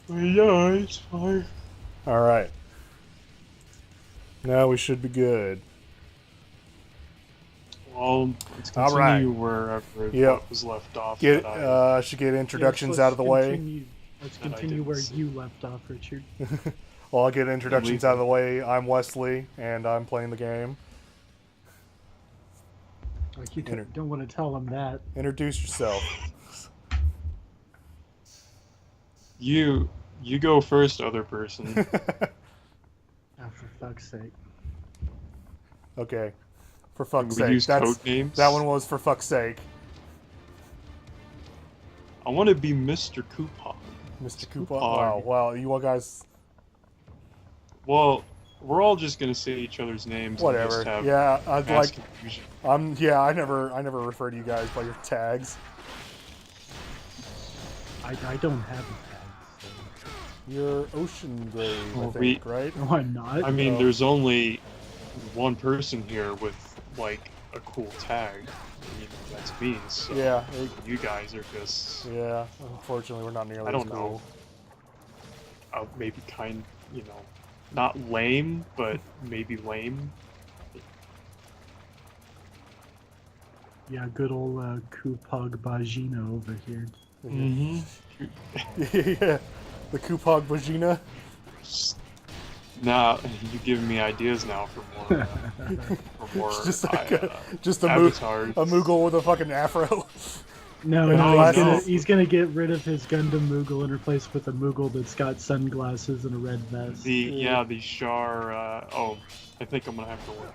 Yeah, it's fine. Alright. Now we should be good. Well, let's Alright. continue wherever Yep. what was left off Get that I should get Yes, introductions out let's of the way. continue. Let's that I continue didn't where see. you left off, Richard. Well, I'll get Then introductions leave out of it. the way. I'm Wesley, and I'm playing the game. Like you Inter- don't want to tell him that. Introduce yourself. You go first, other person. Oh, for fuck's sake. Okay. For fuck's We sake. use code names. That one was for fuck's sake. I want to be Mr. Coupon. Mr. Koopa. Coupon. Wow, you all guys. Well, we're all just gonna say each other's names. And Whatever. just have Yeah, I'd mass like. confusion. Yeah, I never refer to you guys by your tags. I don't have a tag. So. You're Ocean Grave, I Well, think, right? No, I'm not. I mean, Oh. there's only one person here with like a cool tag. You know, that's me. So Yeah. you guys are just Yeah. Unfortunately, we're not nearly I don't as know. cool. Maybe not lame, but maybe lame. Yeah, good old Kupog Bajina over here. Mm-hmm. Yeah. The Kupog Vagina. Now you giving me ideas now for more, for more Just like just avatars. a Moogle with a fucking afro. No, No, no, no. he's gonna get rid of his Gundam Moogle and replace it with a Moogle that's got sunglasses and a red vest. The Char. Oh, I think I'm gonna have to work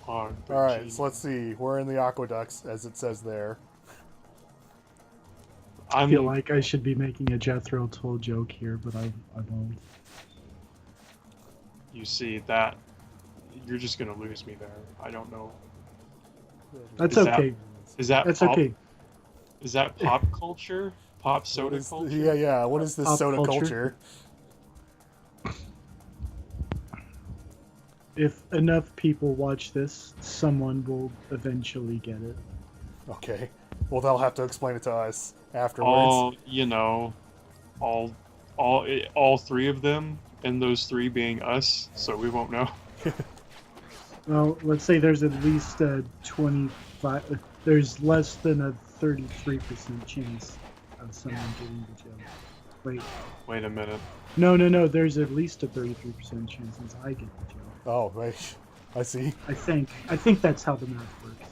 on that. Alright, so let's see. We're in the aqueducts, as it says there. I feel like I should be making a Jethro Tull joke here, but I won't. You see that? You're just gonna lose me there. I don't know. That's Is okay. Is that That's pop, okay. Is that pop culture? Pop soda culture? Yeah. What is this Pop soda culture? culture? If enough people watch this, someone will eventually get it. Okay. Well, they'll have to explain it to us afterwards. All three of them, and those three being us, so we won't know. Well, let's say there's at least a 25. There's less than a 33% chance of someone getting the joke. Wait a minute. No. There's at least a 33% chance since I get the joke. Oh, right. I see. I think that's how the math works.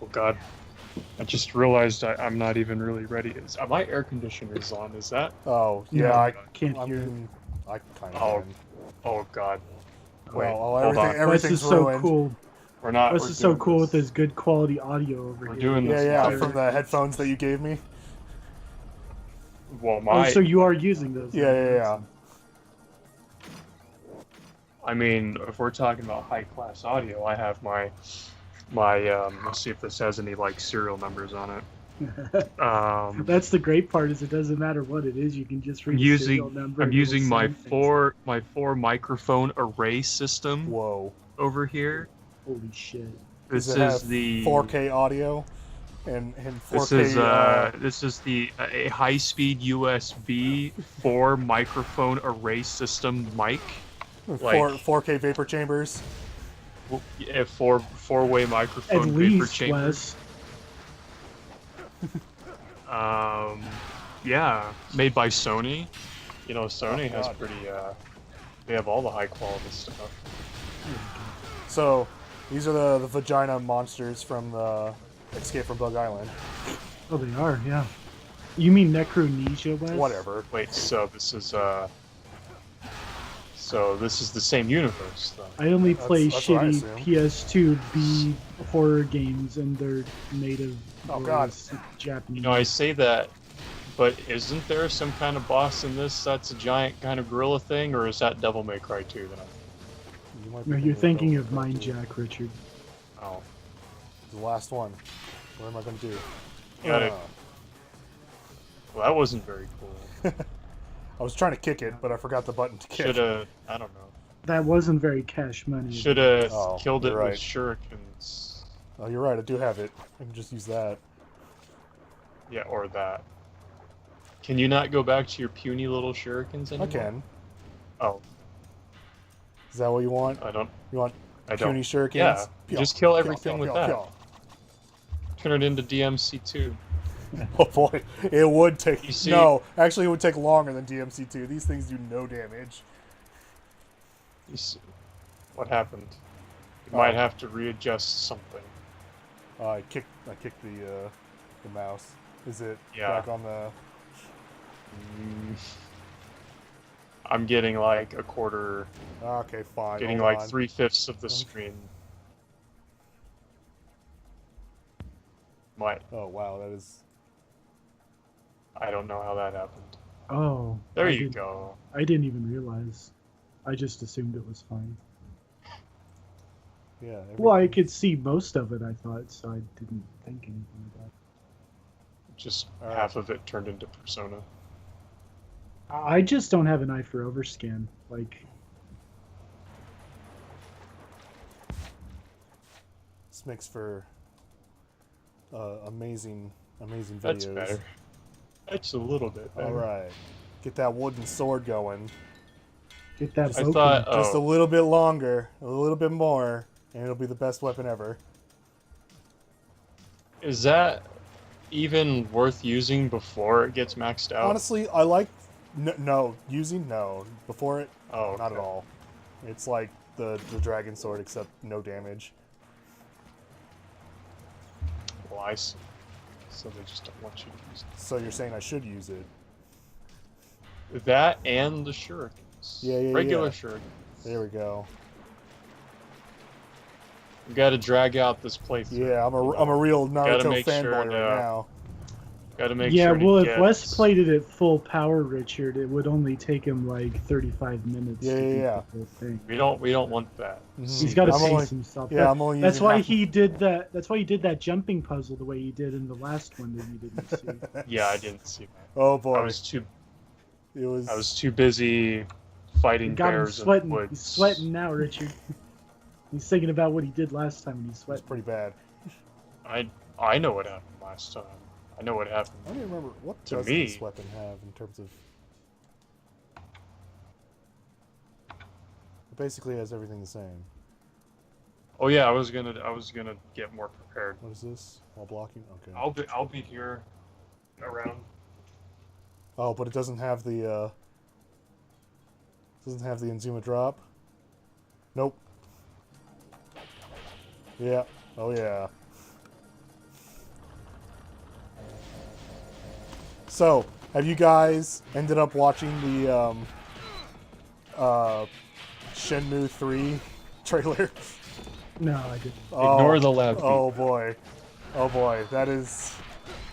Oh God. I just realized I'm not even really ready. My air conditioner is on. Is that? Oh, yeah. No, I can't hear it. I kind of. Oh. Oh God. Wait. Well, hold on. everything's Wes is so ruined. cool. We're not. Wes we're is so doing cool this. with his good quality audio over We're here. doing this. Yeah, live. from the headphones that you gave me. Well, Oh, so you are using those? Yeah. I mean, if we're talking about high class audio, I have my let's see if this has any like serial numbers on it. That's the great part is it doesn't matter what it is, you can just read the serial number. I'm and it'll using my sound fancy. four microphone array system Whoa. over here. Holy shit. This Does it have is the 4K audio and 4K. This is the a high speed USB 4 microphone array system mic. Like 4K vapor chambers. a four-way microphone At vapor least, chamber. Wes. Yeah, made by Sony. You know, Sony Oh, has God. pretty. They have all the high quality stuff. So, these are the vagina monsters from the Escape from Bug Island. Oh, they are, yeah. You mean Necronesia, Wes? Whatever. Wait, so this is the same universe, though. I only play that's what I shitty assume. PS2B horror games, and they're native Oh, God. Japanese. You know, I say that, but isn't there some kind of boss in this that's a giant kind of gorilla thing, or is that Devil May Cry 2 then? You might be No, you're thinking of Devil May Mind Cry 2. Jack, Richard. Oh. The last one. What am I going to do? Got it. Well, that wasn't very cool. I was trying to kick it, but I forgot the button to kick. Shoulda, I don't know. That wasn't very cash money. Shoulda Oh, killed it you're with right. shurikens. Oh, you're right. I do have it. I can just use that. Yeah, or that. Can you not go back to your puny little shurikens anymore? I can. Oh, Is that what you want? I don't. You want I puny don't. shurikens? Yeah, Pyaw, just kill pyaw, everything pyaw, with pyaw, that. pyaw. Turn it into DMC2. Oh boy, it would take. You see- No, actually, it would take longer than DMC2. These things do no damage. You see, what happened? You Oh. might have to readjust something. I kicked the mouse. Is it Yeah. back on the? Mm, I'm getting like a quarter, Okay, fine. getting hold like on. 3/5 of the screen. Might. Oh wow, that is. I don't know how that happened. Oh. There I you didn't- go. I didn't even realize. I just assumed it was fine. Yeah. Well, I everything- could see most of it, I thought, so I didn't think anything about it. Just Alright. half of it turned into Persona. I just don't have an eye for overscan. Like, This makes for amazing videos. That's better. That's a little bit better. All right, get that wooden sword going. get that I broken. thought, Just a oh, little bit longer, a little bit more, and it'll be the best weapon ever. is that even worth using before it gets maxed out? Honestly, I like no before it. Oh, Not at okay. all. It's like the dragon sword, except no damage. Well, I see. So they just don't want you to use So you're saying I should use it? it. That and the shurikens. Yeah, Regular yeah. shurikens. There we go. You gotta drag out this playthrough. Yeah, I'm a real Gotta Naruto make fanboy sure right to- now. Gotta make Yeah, sure to well, if get... Wes played it at full power, Richard, it would only take him like 35 minutes Yeah, to yeah, beat yeah. the whole thing. We don't want that. Mhm. He's got to I'm pace only- himself. Yeah, I'm only That's using why half- he did that. That's why he did that jumping puzzle the way he did in the last one that you didn't see. Yeah, I didn't see that. Oh boy, I was too it was. too busy fighting Got him bears in the sweating. woods. He's sweating now, Richard. He's thinking about what he did last time, and he's It was sweating. pretty bad. I know what happened last time. I know what happened. I don't even remember what To does me- this weapon have in terms of. It basically has everything the same. Oh yeah, I was gonna get more prepared. What is this? While blocking? Okay. I'll be here around. Oh, but it doesn't have the. Doesn't have the Inzuma drop. Nope. Yeah. Oh yeah. So, have you guys ended up watching the Shenmue 3 trailer? No, I didn't. Ignore the loud beat. Oh boy. Oh boy. That is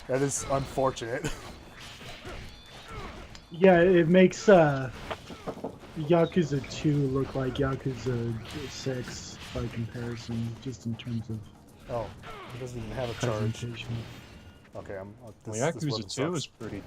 unfortunate. Yeah, it makes Yakuza 2 look like Yakuza 6 by comparison, just in terms of Oh, it doesn't even have a charge. presentation. Okay, I'm. Well, This Yakuza weapon 2 sucks. is pretty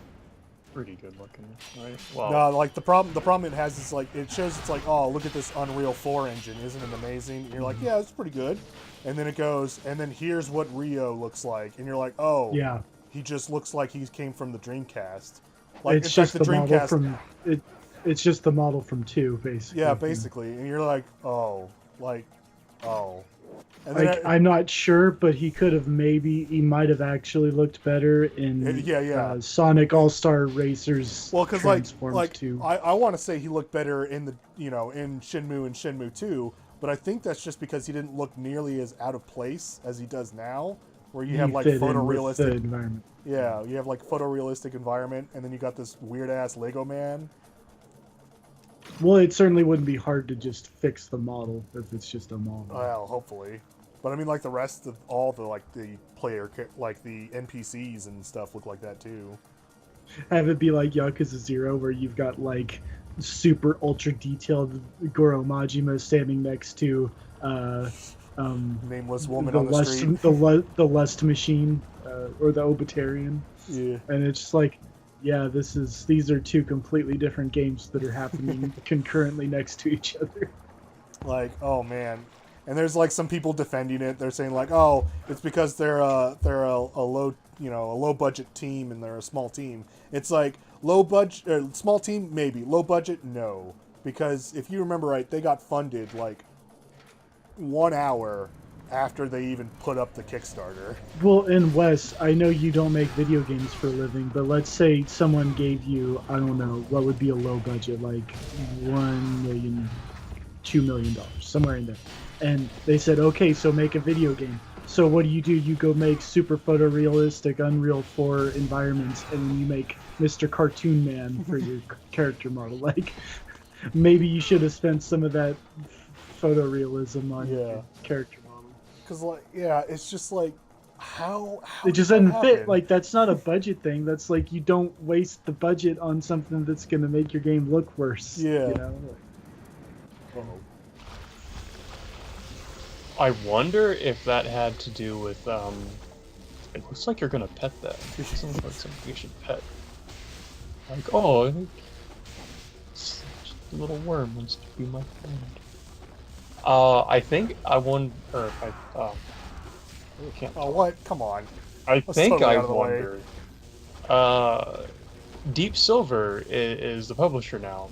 good looking, right? Well, No, like the problem it has is like it shows it's like, oh, look at this Unreal 4 engine, isn't it amazing? And you're like, yeah, it's pretty good. And then it goes, and then here's what Rio looks like, and you're like, oh, Yeah, he just looks like he came from the Dreamcast. Like it's in just fact, the model from it. It's just the model from 2, basically. yeah, basically, and you're like, oh, and then Like, I'm not sure, but he might have actually looked better in Yeah. Sonic All-Star Racers. well, because Transformed 2. I want to say he looked better in the in Shenmue and Shenmue 2, but I think that's just because he didn't look nearly as out of place as he does now, where you have He like fit in with the photorealistic. environment. Yeah, you have like photorealistic environment, and then you got this weird ass Lego man. Well, it certainly wouldn't be hard to just fix the model if it's just a model. Well, hopefully, but I mean, like the rest of all the the like the NPCs and stuff look like that too. Have it be like Yakuza 0, where you've got like super ultra detailed Goro Majima standing next to Nameless woman the on the lust street. the lust machine or the Obitarian, Yeah. and it's just like, yeah, these are two completely different games that are happening concurrently next to each other. Like, oh man, And there's like some people defending it. They're saying like, oh, it's because they're a low a low budget team and they're a small team. It's like low budget, small team maybe, low budget no, because if you remember right, they got funded like 1 hour after they even put up the Kickstarter. Well, in Wes, I know you don't make video games for a living, but let's say someone gave you, I don't know, what would be a low budget, like $1 million, $2 million, somewhere in there. And they said, okay, so make a video game. So what do? You go make super photorealistic Unreal 4 environments, and then you make Mr. Cartoon Man for your character model. Like, maybe you should have spent some of that photorealism on your character model. Because, like, yeah, it's just like, how it just doesn't fit. Like, that's not a budget thing. That's like, you don't waste the budget on something that's going to make your game look worse. Yeah. You know? I wonder if that had to do with, it looks like you're gonna pet that. It sounds like something you should pet. Like, oh, I think it's just a little worm wants to be my friend. I think I won, or if I really can't. Oh, what? Come on. I That's think totally I out of the way. wonder. Deep Silver is the publisher now,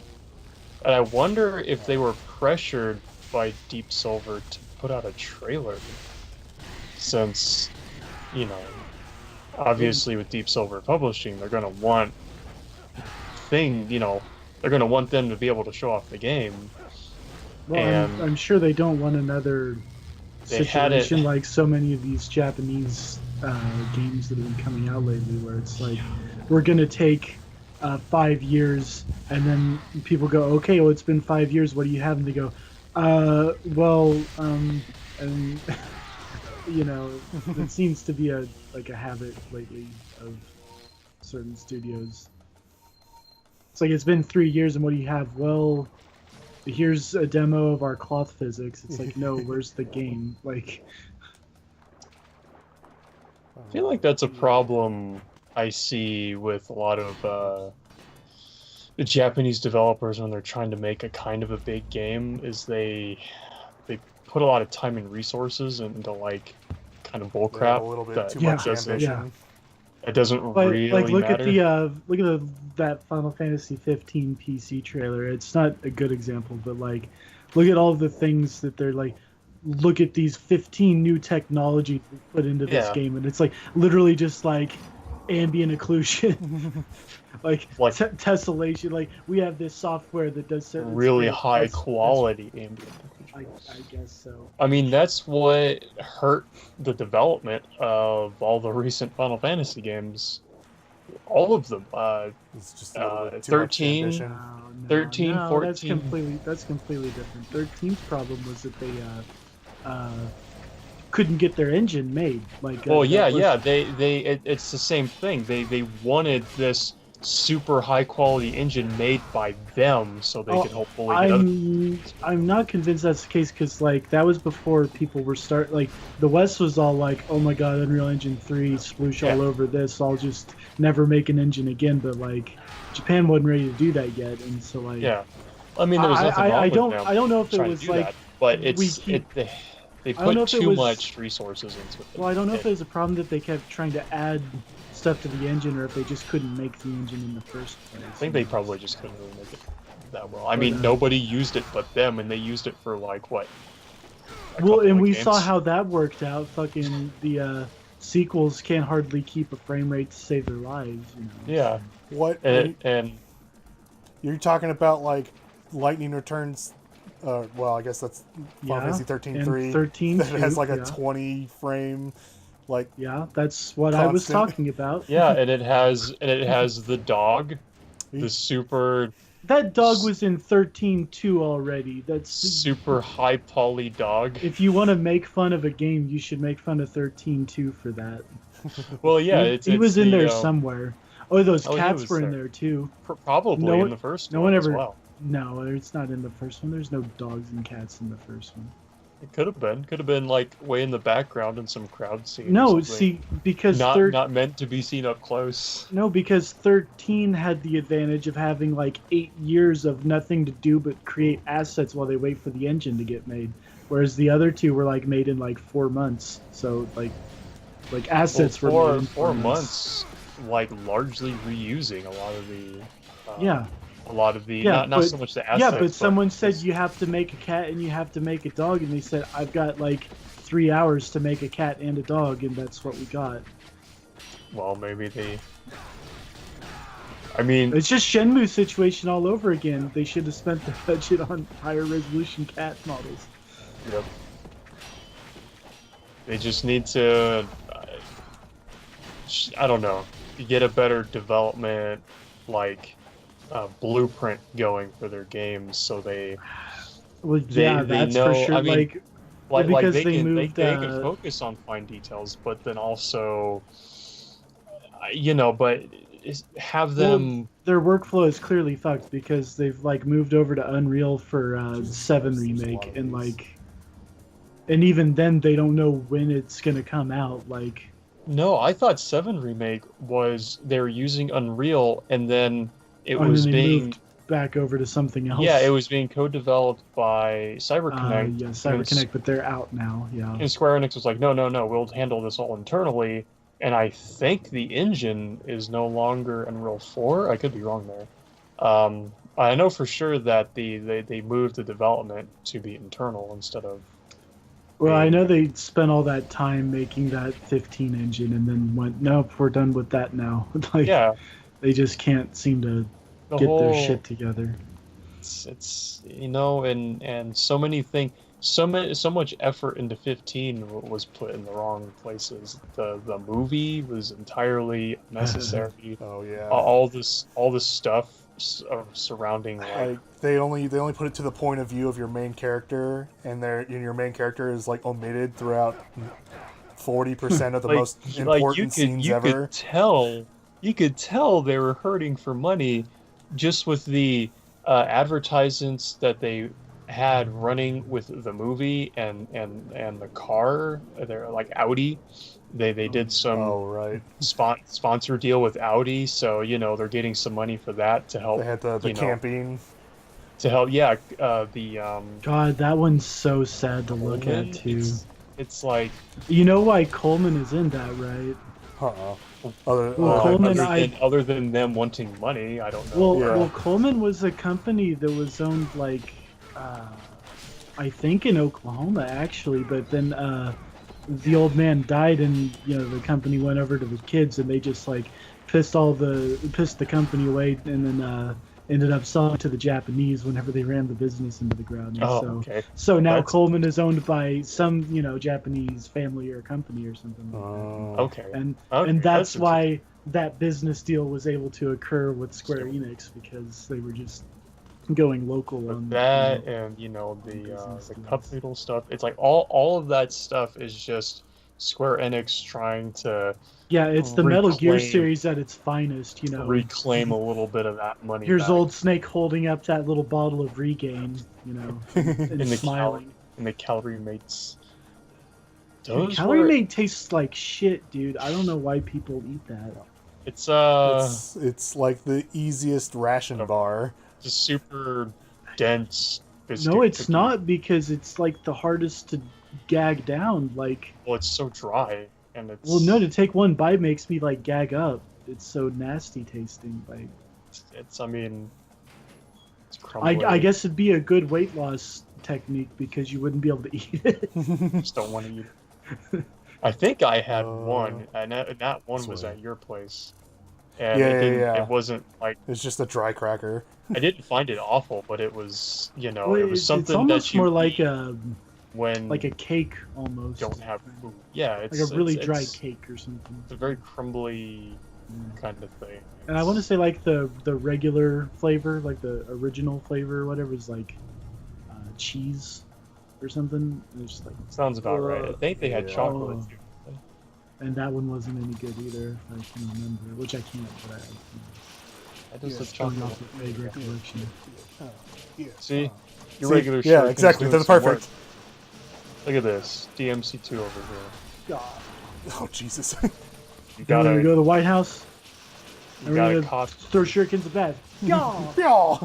and I wonder if they were pressured by Deep Silver to put out a trailer, since, you know, obviously with Deep Silver Publishing, they're gonna want they're gonna want them to be able to show off the game. Well, and I'm sure they don't want another situation like so many of these Japanese games that have been coming out lately, where it's like, we're gonna take 5 years, and then people go, okay, well, it's been 5 years, what do you have? And they go, and you know, it seems to be a habit lately of certain studios. It's like, it's been 3 years, and what do you have? Well, here's a demo of our cloth physics. It's like, no, where's the game? Like, I feel like that's a problem I see with a lot of the Japanese developers when they're trying to make a kind of a big game, is they put a lot of time and resources into like kind of bullcrap. A little bit that too much doesn't- ambition. It doesn't really like look matter. at that Final Fantasy 15 PC trailer. It's not a good example, but like, look at all the things that they're like, look at these 15 new technology put into this game, and it's like literally just like ambient occlusion, like tessellation. Like, we have this software that does certain really high quality ambient. I guess so. I mean, that's what hurt the development of all the recent Final Fantasy games. All of them. It's just a little bit too 13, much ambition. 13, 14. That's completely different. 13's problem was that they couldn't get their engine made. Like, it's the same thing. They wanted this super high quality engine made by them so they could hopefully I'm not convinced that's the case, because like, that was before people were like, the West was all like, oh my god, Unreal Engine 3 sploosh all over this, I'll just never make an engine again. But like, Japan wasn't ready to do that yet, and so like, I mean, there was nothing wrong with them I don't know if it trying was to do like that, but they put too much resources into it. Well, I don't know if it was a problem that they kept trying to add stuff to the engine, or if they just couldn't make the engine in the first place. I think they probably just couldn't really make it that well. I mean, nobody used it but them, and they used it for like what? Well, and we saw how that worked out. Fucking the sequels can't hardly keep a frame rate to save their lives. You know? Yeah. What? And you're talking about like Lightning Returns. Well, I guess that's Final Fantasy 13.3. 13 that has like a 20 frame. Like, that's what constant. I was talking about. Yeah, and it has the dog, the super. That dog was in 13.2 already. That's super high poly dog. If you want to make fun of a game, you should make fun of 13.2 for that. Well, yeah, he was in there somewhere. Oh, those cats were in there too. Probably in the first one. As well. No, it's not in the first one. There's no dogs and cats in the first one. It could have been. Could have been like way in the background in some crowd scene. No, see, because not meant to be seen up close. No, because 13 had the advantage of having like 8 years of nothing to do but create assets while they wait for the engine to get made. whereas the other two were like made in like 4 months. So like assets were made in 4 months, like largely reusing a lot of the. Yeah. A lot of the Yeah, not but, so much the assets. yeah, but someone said you have to make a cat and you have to make a dog, and they said I've got like 3 hours to make a cat and a dog, and that's what we got. Well, maybe they. I mean, It's just Shenmue situation all over again. They should have spent the budget on higher resolution cat models. yep. They just need to. I don't know. Get a better development, like. Blueprint going for their games, so Well, yeah, that's know, for sure. I mean, because they they can, moved. they can focus on fine details, but then also, but have them. Well, their workflow is clearly fucked because they've like moved over to Unreal for 7 remake, and and even then they don't know when it's gonna come out. Like, No, I thought 7 remake was they were using Unreal, and then. It and was then they being moved back over to something else. Yeah, it was being co-developed by CyberConnect. Yeah, CyberConnect, but they're out now. Yeah. And Square Enix was like, no, we'll handle this all internally. And I think the engine is no longer Unreal 4. I could be wrong there. I know for sure that they moved the development to be internal instead of. Well, I know they spent all that time making that 15 engine, and then went, nope, we're done with that now. Yeah. They just can't seem to get their shit together. It's and so many things, so much effort into 15 was put in the wrong places. The movie was entirely unnecessary. Oh yeah. All this stuff surrounding like they only put it to the point of view of your main character, and your main character is like omitted throughout 40% of the most important scenes ever. You could tell they were hurting for money just with the advertisements that they had running with the movie and the car. They're like Audi. They did some sponsor deal with Audi, so they're getting some money for that to help. They had the camping. To help, God, that one's so sad to look at too. It's like why Coleman is in that, right? Other than them wanting money, I don't know. Well, Coleman was a company that was owned I think in Oklahoma actually, but then the old man died, and the company went over to the kids, and they just pissed the company away, and then ended up selling to the Japanese whenever they ran the business into the ground. Okay. So now Coleman is owned by some Japanese family or company or something like that. Okay. And that's why that business deal was able to occur with Square Enix, because they were just going local on that, and the cup noodle stuff. It's like all of that stuff is just Square Enix trying to. Yeah, it's the Metal Gear series at its finest, Reclaim a little bit of that money. Here's back. Old Snake holding up that little bottle of Regain, and smiling. And the Calorie Mates. Calorie Mate tastes like shit, dude. I don't know why people eat that. It's like the easiest ration bar. It's a super dense biscuit. No, it's not, because it's like the hardest to gag down. Well, it's so dry. And it's... Well, no, to take one bite makes me gag up. It's so nasty tasting. It's crumbly. I guess it'd be a good weight loss technique, because you wouldn't be able to eat it. Just don't want to eat it. I think I had one, and that one was at your place. And it wasn't it's just a dry cracker. I didn't find it awful, but it was it was something it's almost that you more when like a cake almost. Don't have food. Yeah, it's like a really dry cake or something. It's a very crumbly kind of thing. And I want to say the regular flavor, the original flavor or whatever, is cheese or something. It's just sounds about right. I think they had chocolate too. And that one wasn't any good either, if I can remember, which I can't, but I just have chocolate. Off with vague recollection. See? Your regular yeah, exactly. That's perfect. Look at this. DMC2 over here. Oh, Jesus. You gotta go to the White House. You gotta throw shurikens at bed. Yeah.